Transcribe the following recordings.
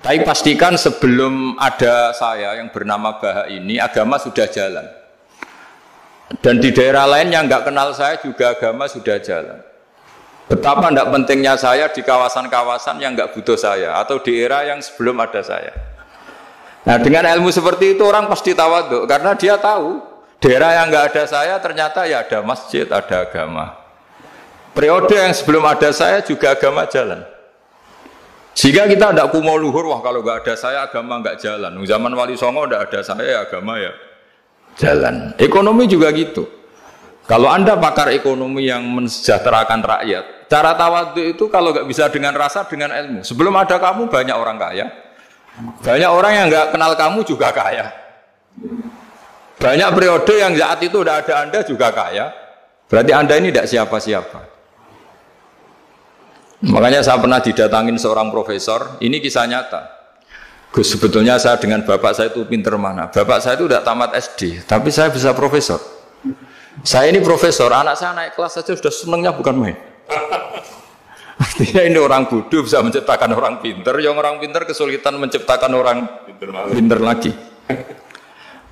Tapi pastikan sebelum ada saya yang bernama Baha ini, agama sudah jalan. Dan di daerah lain yang nggak kenal saya juga agama sudah jalan. Betapa tidak pentingnya saya di kawasan-kawasan yang nggak butuh saya, atau di era yang sebelum ada saya. Nah, dengan ilmu seperti itu orang pasti tawaduk, karena dia tahu daerah yang nggak ada saya ternyata ya ada masjid, ada agama. Periode yang sebelum ada saya juga agama jalan. Sehingga kita tidak kumo luhur, wah kalau nggak ada saya agama nggak jalan. Zaman Wali Songo tidak ada saya agama ya jalan. Ekonomi juga gitu. Kalau Anda pakar ekonomi yang mensejahterakan rakyat, cara tawadhu itu kalau nggak bisa dengan rasa, dengan ilmu. Sebelum ada kamu banyak orang kaya, banyak orang yang nggak kenal kamu juga kaya. Banyak periode yang saat itu udah ada Anda juga kaya. Berarti Anda ini tidak siapa-siapa. Makanya saya pernah didatangin seorang profesor, ini kisah nyata. Gus, sebetulnya saya dengan bapak saya itu pinter mana? Bapak saya itu udah tamat SD, tapi saya bisa profesor. Saya ini profesor, anak saya naik kelas saja sudah senengnya bukan main. Artinya ini orang bodoh bisa menciptakan orang pinter, yang orang pinter kesulitan menciptakan orang pinter lagi.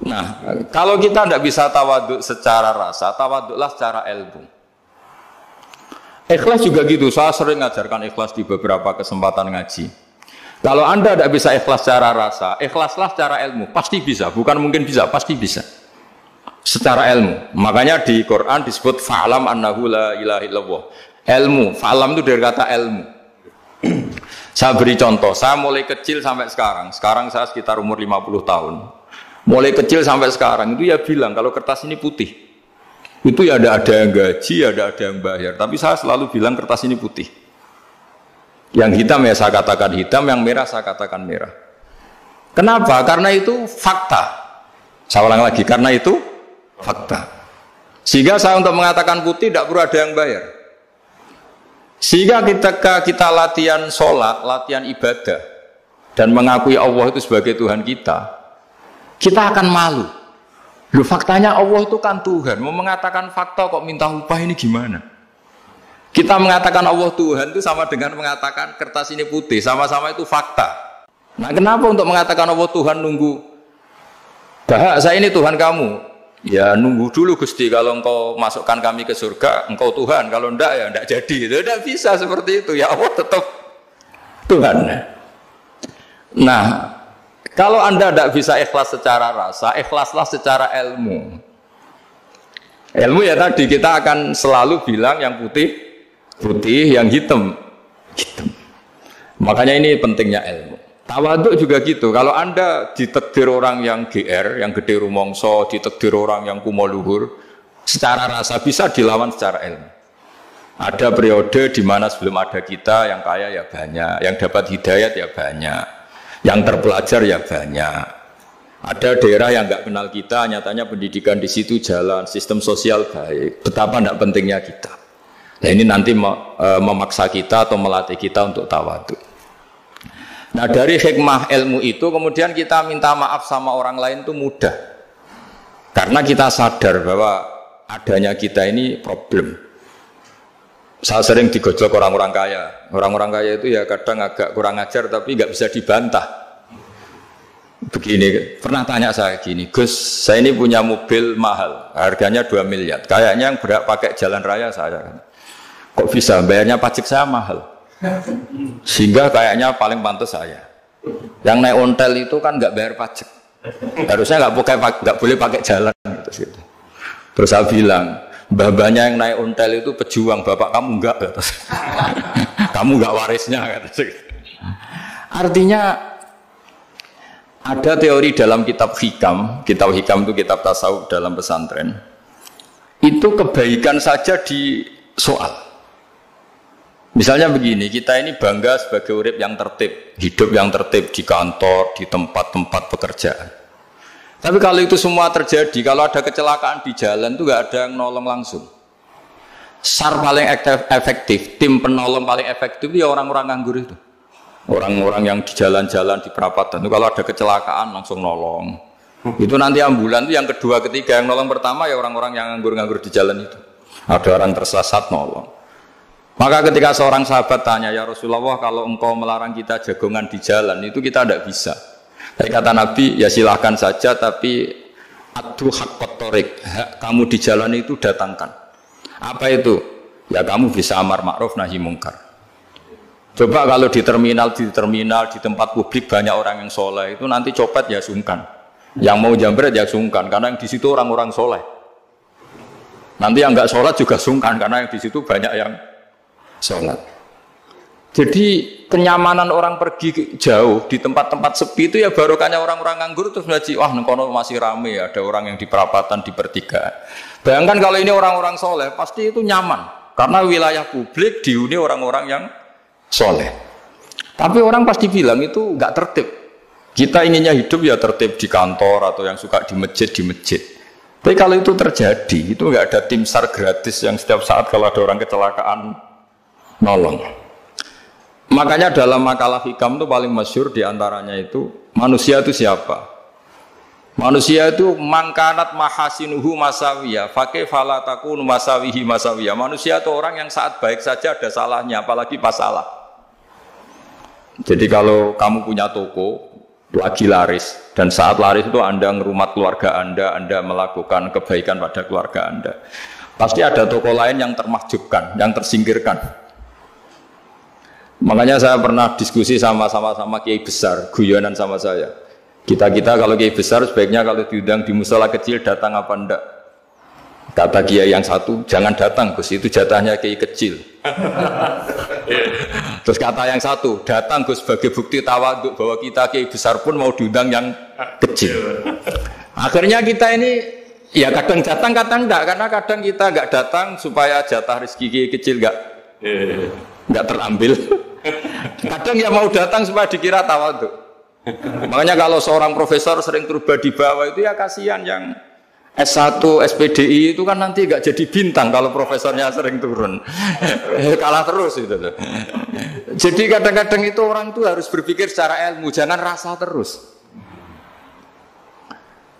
Nah, kalau kita tidak bisa tawaduk secara rasa, tawaduklah secara ilmu. Ikhlas juga gitu, saya sering ngajarkan ikhlas di beberapa kesempatan ngaji. Kalau Anda tidak bisa ikhlas secara rasa, ikhlaslah secara ilmu, pasti bisa, bukan mungkin bisa, pasti bisa. Secara ilmu, makanya di Quran disebut fa'lam annahu la ilaha illallah. Ilmu, fa'lam itu dari kata ilmu. Saya beri contoh, saya mulai kecil sampai sekarang saya sekitar umur 50 tahun. Mulai kecil sampai sekarang itu ya bilang kalau kertas ini putih. Itu ya ada yang gaji, ada yang bayar. Tapi saya selalu bilang kertas ini putih. Yang hitam ya saya katakan hitam, yang merah saya katakan merah. Kenapa? Karena itu fakta. Saya ulang lagi, karena itu fakta. Sehingga saya untuk mengatakan putih tidak perlu ada yang bayar. Sehingga ketika kita latihan sholat, latihan ibadah, dan mengakui Allah itu sebagai Tuhan kita akan malu. Loh, faktanya Allah itu kan Tuhan. Mau mengatakan fakta kok minta upah ini gimana? Kita mengatakan Allah Tuhan itu sama dengan mengatakan kertas ini putih. Sama-sama itu fakta. Nah, kenapa untuk mengatakan Allah Tuhan nunggu? Bah, saya ini Tuhan kamu. Ya nunggu dulu Gusti. Kalau engkau masukkan kami ke surga, engkau Tuhan. Kalau enggak ya enggak jadi. Tidak bisa seperti itu. Ya Allah tetap Tuhan. Nah, kalau Anda tidak bisa ikhlas secara rasa, ikhlaslah secara ilmu. Ilmu ya tadi kita akan selalu bilang yang putih, putih, yang hitam, hitam. Makanya ini pentingnya ilmu. Tawaduk juga gitu. Kalau Anda ditakdir orang yang GR, yang gede rumongso, ditakdir orang yang kumo luhur, secara rasa bisa dilawan secara ilmu. Ada periode di mana sebelum ada kita yang kaya ya banyak, yang dapat hidayat ya banyak. Yang terpelajar ya banyak. Ada daerah yang nggak kenal kita, nyatanya pendidikan di situ jalan, sistem sosial baik. Betapa tidak pentingnya kita. Nah ini nanti memaksa kita atau melatih kita untuk tawadhu. Nah dari hikmah ilmu itu kemudian kita minta maaf sama orang lain itu mudah. Karena kita sadar bahwa adanya kita ini problem. Saya sering digojlok orang-orang kaya. Orang-orang kaya itu ya kadang agak kurang ajar tapi nggak bisa dibantah. Begini, pernah tanya saya gini, Gus, saya ini punya mobil mahal, harganya 2 miliar. Kayaknya yang berak pakai jalan raya saya. Kok bisa? Bayarnya pajak saya mahal. Sehingga kayaknya paling pantas saya. Yang naik ontel itu kan nggak bayar pajak. Harusnya nggak boleh pakai jalan. Terus saya bilang, babanya yang naik ontel itu pejuang, bapak kamu enggak, kamu enggak warisnya. Artinya ada teori dalam kitab hikam itu kitab tasawuf dalam pesantren. Itu kebaikan saja di soal. Misalnya begini, kita ini bangga sebagai urip yang tertib, hidup yang tertib di kantor, di tempat-tempat pekerjaan. Tapi kalau itu semua terjadi, kalau ada kecelakaan di jalan itu nggak ada yang nolong langsung. SAR paling efektif, tim penolong paling efektif ya orang-orang nganggur itu. Orang-orang yang di jalan-jalan di perapatan itu kalau ada kecelakaan langsung nolong. Itu nanti ambulan itu yang kedua, ketiga, yang nolong pertama ya orang-orang yang nganggur-nganggur di jalan itu. Ada orang tersesat nolong. Maka ketika seorang sahabat tanya, ya Rasulullah, kalau engkau melarang kita jagongan di jalan, itu kita tidak bisa. Tapi kata Nabi, ya silahkan saja, tapi adu haqqat thoriq, hak kamu di jalan itu datangkan. Apa itu? Ya kamu bisa amar ma'ruf nahi mungkar. Coba kalau di terminal, di tempat publik banyak orang yang soleh, itu nanti copet ya sungkan. Yang mau jambret ya sungkan, karena yang di situ orang-orang soleh. Nanti yang nggak sholat juga sungkan, karena yang di situ banyak yang sholat. Jadi kenyamanan orang pergi jauh di tempat-tempat sepi itu ya barokahnya orang-orang nganggur terus ngaji, wah nengkono masih rame, ada orang yang di perapatan di pertigaan. Bayangkan kalau ini orang-orang soleh, pasti itu nyaman karena wilayah publik dihuni orang-orang yang soleh. Tapi orang pasti bilang itu nggak tertib. Kita inginnya hidup ya tertib di kantor atau yang suka di masjid. Tapi kalau itu terjadi, itu nggak ada tim SAR gratis yang setiap saat kalau ada orang kecelakaan nolong. Makanya dalam makalah hikam itu paling masyhur diantaranya itu manusia itu siapa? Manusia itu mangkanat mahasinuhu masawiya, fakih falatakun masawihi masawiya. Manusia itu orang yang saat baik saja ada salahnya, apalagi pas salah. Jadi kalau kamu punya toko lagi laris dan saat laris itu Anda ngerumat keluarga Anda melakukan kebaikan pada keluarga Anda, pasti ada toko lain yang termahjubkan, yang tersingkirkan. Makanya saya pernah diskusi sama kiai besar, guyonan sama saya. Kita kalau kiai besar sebaiknya kalau diundang di musala kecil datang apa enggak? Kata kiai yang satu, jangan datang Gus, itu jatahnya kiai kecil. Terus kata yang satu, datang Gus sebagai bukti tawaduk bahwa kita kiai besar pun mau diundang yang kecil. Akhirnya kita ini ya kadang datang kadang enggak, karena kadang kita enggak datang supaya jatah rezeki kiai kecil enggak terambil. Kadang ya mau datang supaya dikira tawaduk. Makanya kalau seorang profesor sering turba di bawah itu ya kasihan yang S1, SPDI itu kan nanti gak jadi bintang kalau profesornya sering turun. Kalah terus itu. Jadi kadang-kadang itu orang itu harus berpikir secara ilmu, jangan rasa terus.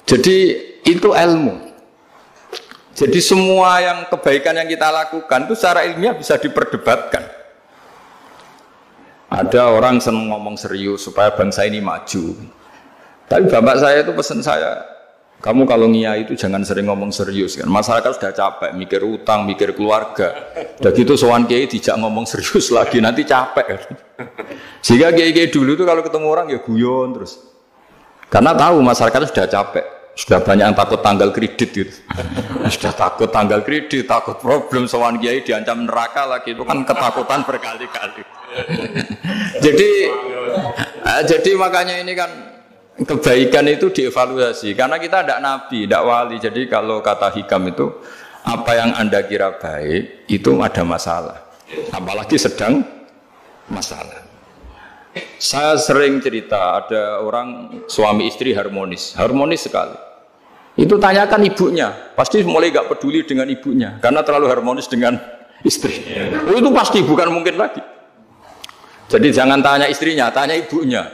Jadi itu ilmu. Jadi semua yang kebaikan yang kita lakukan itu secara ilmiah bisa diperdebatkan. Ada orang senang ngomong serius supaya bangsa ini maju. Tapi bapak saya itu pesan saya, kamu kalau ngiyai itu jangan sering ngomong serius kan. Masyarakat sudah capek mikir utang, mikir keluarga. Udah gitu sowan kiai dijak ngomong serius lagi nanti capek kan. Sehingga kiai dulu itu kalau ketemu orang ya guyon terus. Karena tahu masyarakat sudah capek. Sudah banyak yang takut tanggal kredit gitu. Sudah takut tanggal kredit, takut problem sowan kiai diancam neraka lagi, itu kan ketakutan berkali-kali. Jadi makanya ini kan kebaikan itu dievaluasi karena kita tidak nabi, tidak wali. Jadi kalau kata hikam itu apa yang Anda kira baik itu ada masalah, apalagi sedang masalah. Saya sering cerita ada orang suami istri harmonis sekali. Itu tanyakan ibunya, pasti mulai gak peduli dengan ibunya karena terlalu harmonis dengan istri. Itu pasti bukan mungkin lagi. Jadi jangan tanya istrinya, tanya ibunya.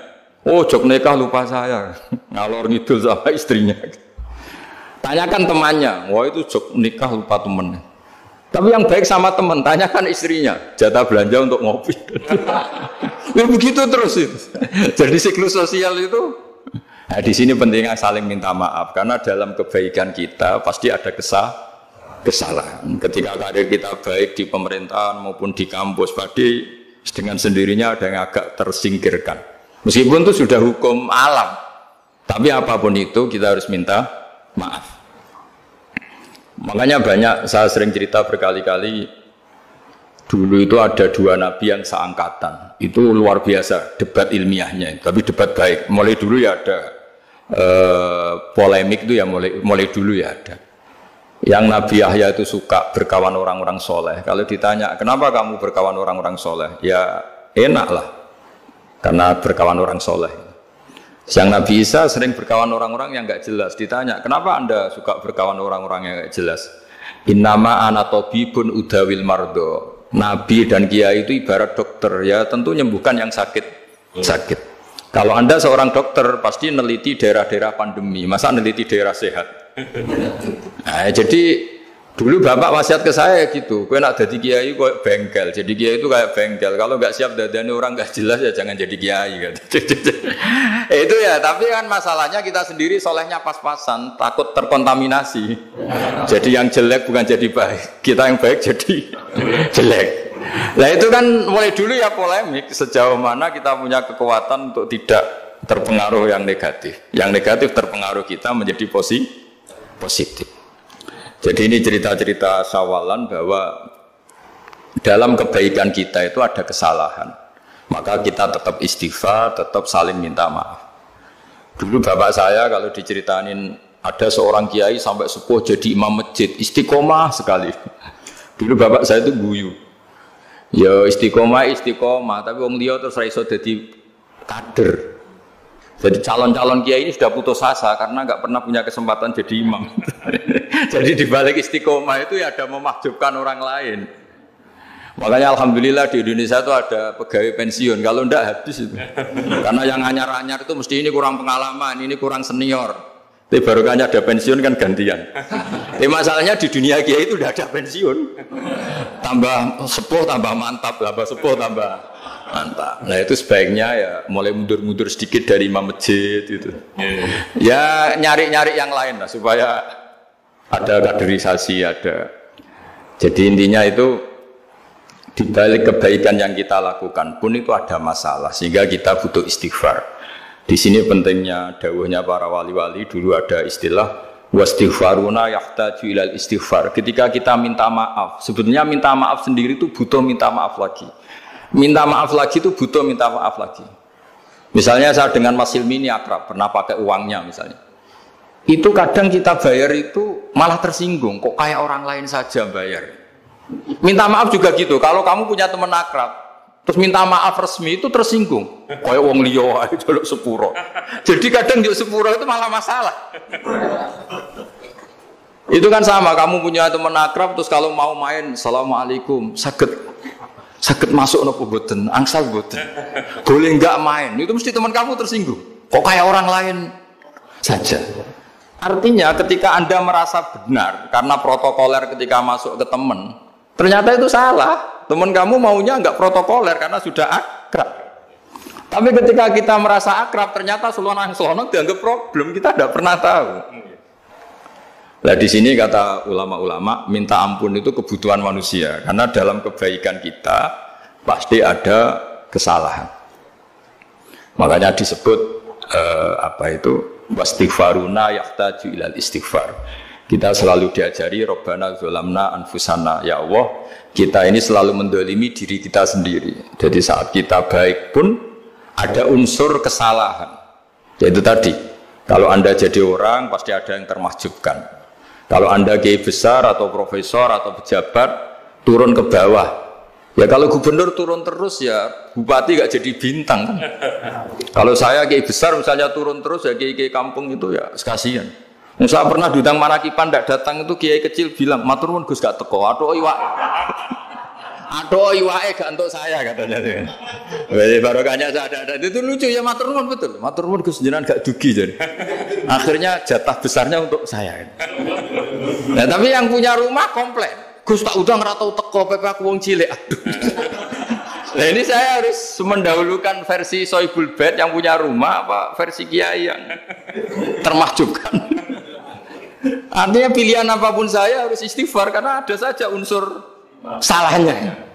Oh jok nikah lupa saya, ngalor ngidul sama istrinya. Tanyakan temannya, wah itu jok nikah lupa temennya. Tapi yang baik sama teman, tanyakan istrinya, jatah belanja untuk ngopi. Ya begitu terus itu. Jadi siklus sosial itu, nah, di sini pentingnya saling minta maaf karena dalam kebaikan kita pasti ada kesalahan. Ketika karir kita baik di pemerintahan maupun di kampus, pasti dengan sendirinya ada yang agak tersingkirkan. Meskipun itu sudah hukum alam, tapi apapun itu kita harus minta maaf. Makanya banyak, saya sering cerita berkali-kali, dulu itu ada dua nabi yang seangkatan, itu luar biasa debat ilmiahnya, tapi debat baik. Mulai dulu ya ada polemik itu ya mulai dulu ya ada. Yang Nabi Yahya itu suka berkawan orang-orang soleh. Kalau ditanya kenapa kamu berkawan orang-orang soleh, ya enak lah, karena berkawan orang soleh. Yang Nabi Isa sering berkawan orang-orang yang enggak jelas. Ditanya, kenapa Anda suka berkawan orang-orang yang enggak jelas? Innama ana tabibun udawil mardo. Nabi dan kiai itu ibarat dokter, ya tentu menyembuhkan yang sakit. Kalau Anda seorang dokter, pasti neliti daerah-daerah pandemi, masa neliti daerah sehat? Nah, jadi Dulu bapak wasiat ke saya gitu, kowe nak jadi kiai kok bengkel. Jadi kiai itu kayak bengkel. Kalau nggak siap dadane orang nggak jelas ya jangan jadi kiai kan. Itu ya, tapi kan masalahnya kita sendiri solehnya pas-pasan, takut terkontaminasi. Jadi yang jelek bukan jadi baik, kita yang baik jadi jelek. Nah itu kan mulai dulu ya polemik sejauh mana kita punya kekuatan untuk tidak terpengaruh yang negatif. Yang negatif terpengaruh kita menjadi positif. Jadi ini cerita-cerita sawalan bahwa dalam kebaikan kita itu ada kesalahan. Maka kita tetap istighfar, tetap saling minta maaf. Dulu bapak saya kalau diceritain ada seorang kiai sampai sepuh jadi imam masjid, istiqomah sekali. Dulu bapak saya itu guyu. Ya istiqomah, tapi wong liya terus ra iso dadi kader. Jadi calon-calon kiai ini sudah putus asa karena nggak pernah punya kesempatan jadi imam. Jadi di balik istiqomah itu ya ada memahjubkan orang lain. Makanya alhamdulillah di Indonesia itu ada pegawai pensiun. Kalau ndak habis itu. Karena yang anyar-anyar itu mesti ini kurang pengalaman, ini kurang senior. Tapi baru kan ada pensiun kan gantian. Tapi masalahnya di dunia kiai itu udah ada pensiun. Tambah sepuh tambah mantap, tambah sepuh tambah mantap. Nah itu sebaiknya ya mulai mundur-mundur sedikit dari imam masjid itu. Ya nyari-nyari yang lain lah supaya ada kaderisasi, ada. Jadi intinya itu di balik kebaikan yang kita lakukan pun itu ada masalah sehingga kita butuh istighfar. Di sini pentingnya dawuhnya para wali-wali, dulu ada istilah wastighfaruna yahtaju ilal istighfar. Ketika kita minta maaf, sebetulnya minta maaf sendiri itu butuh minta maaf lagi. Minta maaf lagi itu butuh minta maaf lagi. Misalnya saya dengan Mas Hilmi ini akrab, pernah pakai uangnya misalnya. Itu kadang kita bayar itu malah tersinggung, kok kayak orang lain saja bayar. Minta maaf juga gitu, kalau kamu punya teman akrab, terus minta maaf resmi itu tersinggung. Kayak wong liya ae jaluk sepuro. Jadi kadang juk sepuro itu malah masalah. Itu kan sama, kamu punya teman akrab terus kalau mau main, assalamualaikum, sakit masuk nopo boten, angsal boten. Boleh enggak main? Itu mesti teman kamu tersinggung. Kok kayak orang lain saja. Artinya ketika Anda merasa benar karena protokoler ketika masuk ke teman, ternyata itu salah. Teman kamu maunya enggak protokoler karena sudah akrab. Tapi ketika kita merasa akrab, ternyata selonang-selonang dianggap problem, kita tidak pernah tahu. Nah di sini kata ulama-ulama, minta ampun itu kebutuhan manusia karena dalam kebaikan kita pasti ada kesalahan. Makanya disebut wastighfaruna yahtaju ilal istighfar. Kita selalu diajari Rabbana dzalamna anfusana, ya Allah, kita ini selalu mendolimi diri kita sendiri. Jadi saat kita baik pun ada unsur kesalahan. Yaitu tadi, kalau Anda jadi orang pasti ada yang termahjubkan. Kalau Anda kiai besar atau profesor atau pejabat turun ke bawah, ya kalau gubernur turun terus ya bupati gak jadi bintang kan. Kalau saya kiai besar misalnya turun terus ya kiai kampung itu ya kasihan. Saya pernah diundang Marakipan tidak datang itu kiai kecil bilang matur nuwun Gus gak teko. Aduh iwake gak untuk saya katanya. Barokahnya saya ada. Itu lucu ya matur nuwun betul. Matur nuwun Gus jenengan gak dugi jadi. Akhirnya jatah besarnya untuk saya. Nah, tapi yang punya rumah komplain. Gus tak udah ora tau teko pepe aku wong cilik. Aduh. Nah, ini saya harus mendahulukan versi Soibul Bait yang punya rumah apa versi kiai yang termahjubkan. Artinya pilihan apapun saya harus istighfar karena ada saja unsur salahnya.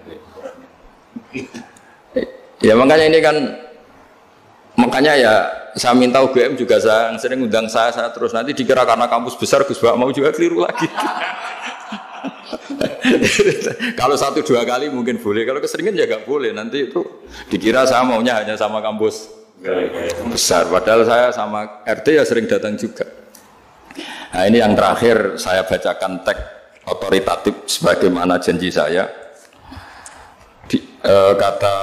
Ya makanya ini kan ya saya minta UGM juga saya sering undang saya terus nanti dikira karena kampus besar Gus Bak mau juga keliru lagi. Kalau 1-2 kali mungkin boleh, kalau keseringan ya gak boleh, nanti itu dikira saya maunya hanya sama kampus besar, padahal saya sama RT ya sering datang juga. Nah ini yang terakhir saya bacakan teks otoritatif sebagaimana janji saya. Kata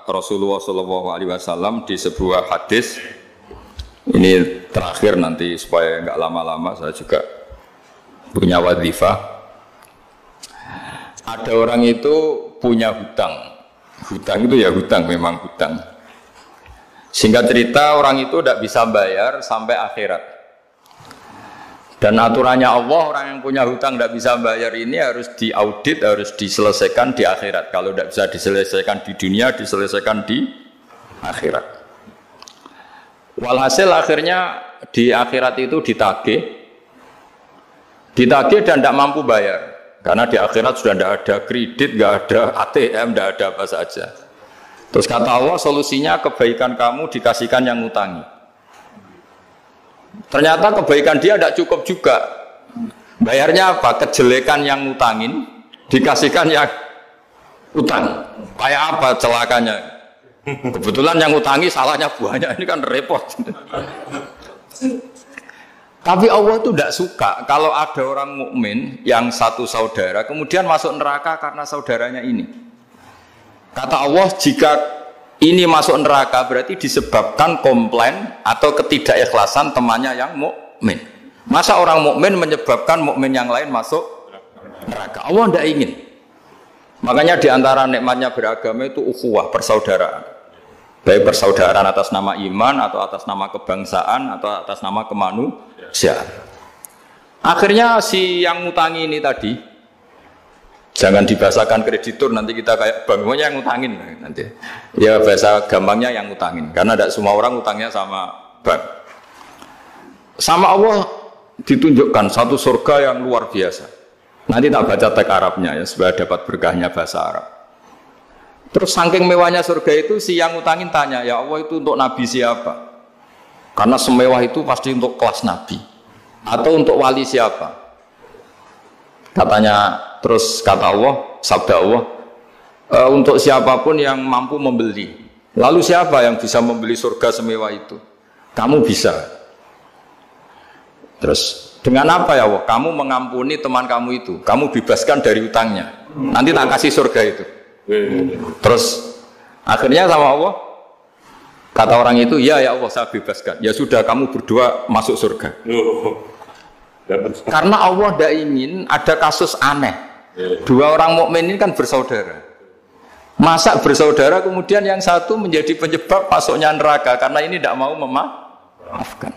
Rasulullah SAW di sebuah hadis, ini terakhir nanti supaya nggak lama-lama saya juga punya wadhifah. Ada orang itu punya hutang itu ya hutang, memang hutang. Singkat cerita orang itu tidak bisa bayar sampai akhirat. Dan aturannya Allah, orang yang punya hutang tidak bisa bayar ini harus diaudit, harus diselesaikan di akhirat. Kalau tidak bisa diselesaikan di dunia, diselesaikan di akhirat. Walhasil akhirnya di akhirat itu ditagih dan tidak mampu bayar. Karena di akhirat sudah tidak ada kredit, tidak ada ATM, tidak ada apa saja. Terus kata Allah, solusinya kebaikan kamu dikasihkan yang ngutangi. Ternyata kebaikan dia tidak cukup juga. Bayarnya apa? Kejelekan yang ngutangin dikasihkan yang utang. Kayak apa celakanya? Kebetulan yang ngutangi salahnya banyak, ini kan repot. Tapi Allah itu tidak suka kalau ada orang mukmin yang satu saudara kemudian masuk neraka karena saudaranya ini. Kata Allah, jika ini masuk neraka berarti disebabkan komplain atau ketidakikhlasan temannya yang mukmin. Masa orang mukmin menyebabkan mukmin yang lain masuk neraka? Allah tidak ingin. Makanya diantara nikmatnya beragama itu ukhuwah, persaudaraan. Baik persaudaraan atas nama iman atau atas nama kebangsaan atau atas nama kemanusiaan. Akhirnya si yang ngutangi ini tadi, jangan dibahasakan kreditur, nanti kita kayak bank, yang ngutangin nanti. Ya bahasa gampangnya yang ngutangin, karena tidak semua orang ngutangnya sama bank. Sama Allah ditunjukkan satu surga yang luar biasa. Nanti tak baca teks Arabnya ya, supaya dapat berkahnya bahasa Arab. Terus saking mewahnya surga itu, si yang ngutangin tanya, ya Allah itu untuk Nabi siapa? Karena semewah itu pasti untuk kelas Nabi. Atau untuk wali siapa? Katanya, terus kata Allah, sabda Allah, untuk siapapun yang mampu membeli. Lalu siapa yang bisa membeli surga semewah itu? Kamu bisa. Terus, dengan apa ya Allah? Kamu mengampuni teman kamu itu. Kamu bebaskan dari utangnya. Nanti tak kasih surga itu. Terus, akhirnya sama Allah, kata orang itu, ya Allah saya bebaskan. Ya sudah, kamu berdua masuk surga. Karena Allah tidak ingin ada kasus aneh. Dua orang mukmin ini kan bersaudara. Masa bersaudara kemudian yang satu menjadi penyebab masuknya neraka karena ini tidak mau memaafkan.